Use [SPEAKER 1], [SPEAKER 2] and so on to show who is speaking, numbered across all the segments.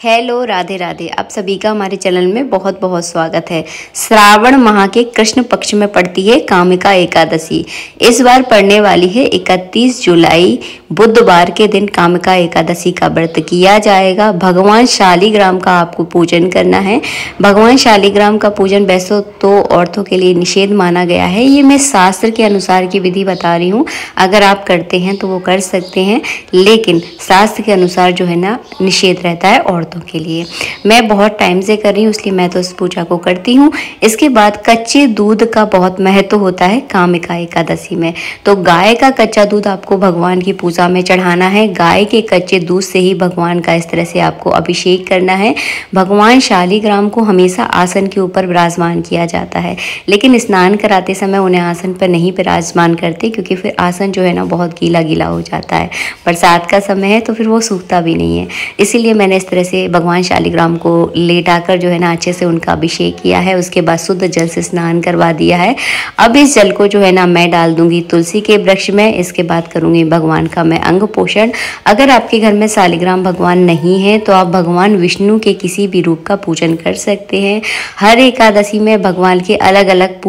[SPEAKER 1] Hello, Radhe Radhe. आप सभी का हमारे चैनल में बहुत बहुत स्वागत है। श्रावण माह के कृष्ण पक्ष में पड़ती है कामिका एकादशी। इस बार पड़ने वाली है 31 जुलाई बुधवार के दिन कामिका एकादशी का व्रत किया जाएगा। भगवान शालिग्राम का आपको पूजन करना है। भगवान शालिग्राम का पूजन वैसे तो औरतों के लिए निषेध माना गया है। ये मैं शास्त्र के अनुसार की विधि बता रही हूँ। अगर आप करते हैं तो वो कर सकते हैं, लेकिन शास्त्र के अनुसार जो है ना निषेध रहता है औरतों के लिए। मैं बहुत टाइम से कर रही हूँ, इसलिए मैं तो इस पूजा को करती हूँ। इसके बाद कच्चे दूध का बहुत महत्व होता है कामिका एकादशी में। तो गाय का कच्चा दूध आपको भगवान की पूजा में चढ़ाना है। गाय के कच्चे दूध से ही भगवान का इस तरह से आपको अभिषेक करना है। भगवान शालिग्राम को हमेशा आसन के ऊपर विराजमान किया जाता है, लेकिन स्नान कराते समय उन्हें आसन पर नहीं विराजमान करते, क्योंकि फिर आसन जो है ना बहुत गीला गीला हो जाता है। बरसात का समय है तो फिर वो सूखता भी नहीं है। इसीलिए मैंने इस तरह से भगवान शालिग्राम को लेटाकर जो है ना अच्छे से उनका अभिषेक किया है। उसके बाद शुद्ध जल से स्नान करवा दिया है। अब इस जल को जो है ना मैं डाल दूंगी तुलसी के वृक्ष में। इसके बाद करूंगी भगवान का मैं अंग पोषण। अगर आपके घर में शालिग्राम भगवान नहीं है तो आप भगवान विष्णु के किसी भी रूप का पूजन कर सकते हैं। हर एकादशी में भगवान के अलग अलग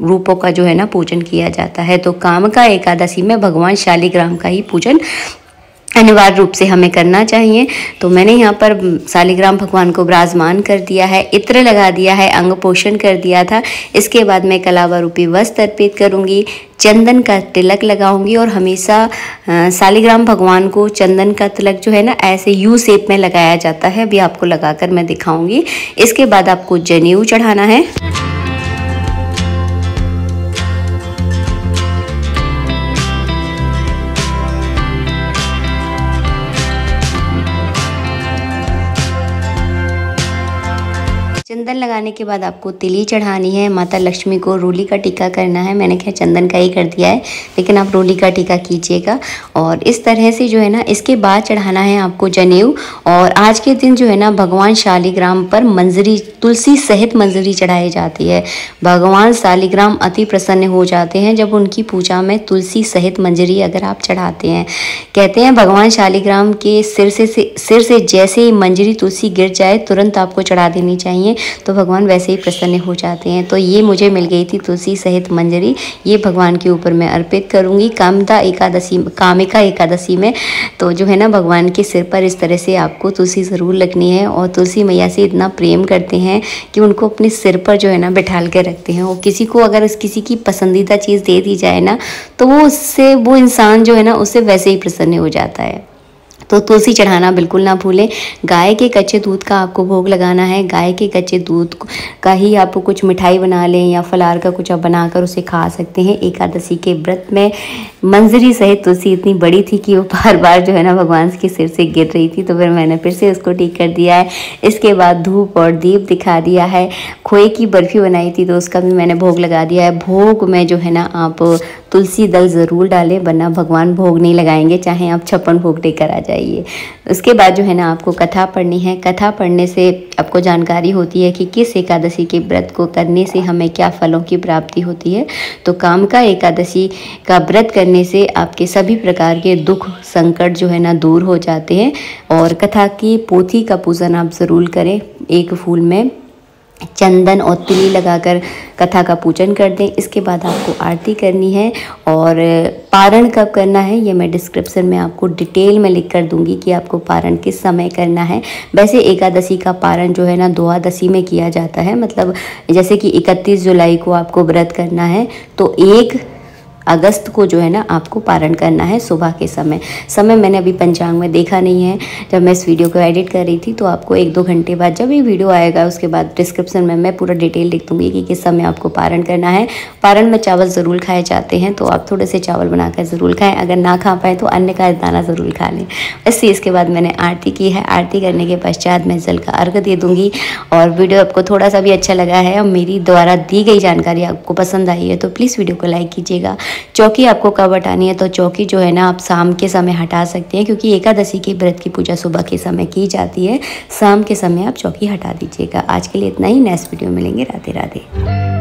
[SPEAKER 1] रूपों का जो है ना पूजन किया जाता है। तो कामिका एकादशी में भगवान शालिग्राम का ही पूजन अनिवार्य रूप से हमें करना चाहिए। तो मैंने यहाँ पर शालिग्राम भगवान को विराजमान कर दिया है, इत्र लगा दिया है, अंग पोषण कर दिया था। इसके बाद मैं कलावा रूपी वस्त्र अर्पित करूँगी, चंदन का तिलक लगाऊंगी। और हमेशा शालिग्राम भगवान को चंदन का तिलक जो है ना ऐसे यू शेप में लगाया जाता है। अभी आपको लगाकर मैं दिखाऊंगी। इसके बाद आपको जनेऊ चढ़ाना है। चंदन लगाने के बाद आपको तिली चढ़ानी है। माता लक्ष्मी को रोली का टीका करना है। मैंने क्या चंदन का ही कर दिया है, लेकिन आप रोली का टीका कीजिएगा। और इस तरह से जो है ना इसके बाद चढ़ाना है आपको जनेऊ। और आज के दिन जो है ना भगवान शालिग्राम पर मंजरी, तुलसी सहित मंजरी चढ़ाई जाती है। भगवान शालिग्राम अति प्रसन्न हो जाते हैं जब उनकी पूजा में तुलसी सहित मंजरी अगर आप चढ़ाते हैं। कहते हैं भगवान शालिग्राम के सिर से जैसे ही मंजरी तुलसी गिर जाए तुरंत आपको चढ़ा देनी चाहिए, तो भगवान वैसे ही प्रसन्न हो जाते हैं। तो ये मुझे मिल गई थी तुलसी सहित मंजरी। ये भगवान के ऊपर मैं अर्पित करूंगी कामिका एकादशी में। तो जो है ना भगवान के सिर पर इस तरह से आपको तुलसी ज़रूर लगनी है। और तुलसी मैया से इतना प्रेम करते हैं कि उनको अपने सिर पर जो है ना बिठाल के रखते हैं। और किसी को अगर किसी की पसंदीदा चीज़ दे दी जाए ना तो वो इंसान जो है ना उससे वैसे ही प्रसन्न हो जाता है। तो तुलसी चढ़ाना बिल्कुल ना भूलें। गाय के कच्चे दूध का आपको भोग लगाना है। गाय के कच्चे दूध का ही आप कुछ मिठाई बना लें या फलार का कुछ आप बनाकर उसे खा सकते हैं। एकादशी के व्रत में मंजरी सहित तुलसी इतनी बड़ी थी कि वो बार बार जो है ना भगवान के सिर से गिर रही थी, तो फिर मैंने फिर से उसको ठीक कर दिया है। इसके बाद धूप और दीप दिखा दिया है। खोए की बर्फ़ी बनाई थी तो उसका भी मैंने भोग लगा दिया है। भोग में जो है ना आप तुलसी दल ज़रूर डालें, वरना भगवान भोग नहीं लगाएंगे, चाहे आप 56 भोग लेकर आ जाइए। उसके बाद जो है ना आपको कथा पढ़नी है। कथा पढ़ने से आपको जानकारी होती है कि किस एकादशी के व्रत को करने से हमें क्या फलों की प्राप्ति होती है। तो कामिका एकादशी का व्रत करने से आपके सभी प्रकार के दुख संकट जो है ना दूर हो जाते हैं। और कथा की पोथी का पूजन आप ज़रूर करें। एक फूल में चंदन और तिली लगाकर कथा का पूजन कर दें। इसके बाद आपको आरती करनी है। और पारण कब करना है ये मैं डिस्क्रिप्शन में आपको डिटेल में लिख कर दूंगी कि आपको पारण किस समय करना है। वैसे एकादशी का पारण जो है ना द्वादशी में किया जाता है। मतलब जैसे कि 31 जुलाई को आपको व्रत करना है तो 1 अगस्त को जो है ना आपको पारण करना है सुबह के समय मैंने अभी पंचांग में देखा नहीं है। जब मैं इस वीडियो को एडिट कर रही थी तो आपको 1-2 घंटे बाद जब ये वीडियो आएगा उसके बाद डिस्क्रिप्शन में मैं पूरा डिटेल लिख दूंगी कि किस समय आपको पारण करना है। पारण में चावल ज़रूर खाए जाते हैं, तो आप थोड़े से चावल बनाकर ज़रूर खाएँ। अगर ना खा पाए तो अन्न का दाना ज़रूर खा लें। बस इसके बाद मैंने आरती की है। आरती करने के पश्चात मैं जल का अर्घ दे दूँगी। और वीडियो आपको थोड़ा सा भी अच्छा लगा है और मेरी द्वारा दी गई जानकारी आपको पसंद आई है तो प्लीज़ वीडियो को लाइक कीजिएगा। चौकी आपको कब हटानी है, तो चौकी जो है ना आप शाम के समय हटा सकते हैं, क्योंकि एकादशी के व्रत की पूजा सुबह के समय की जाती है। शाम के समय आप चौकी हटा दीजिएगा। आज के लिए इतना ही। नेक्स्ट वीडियो मिलेंगे। राधे राधे।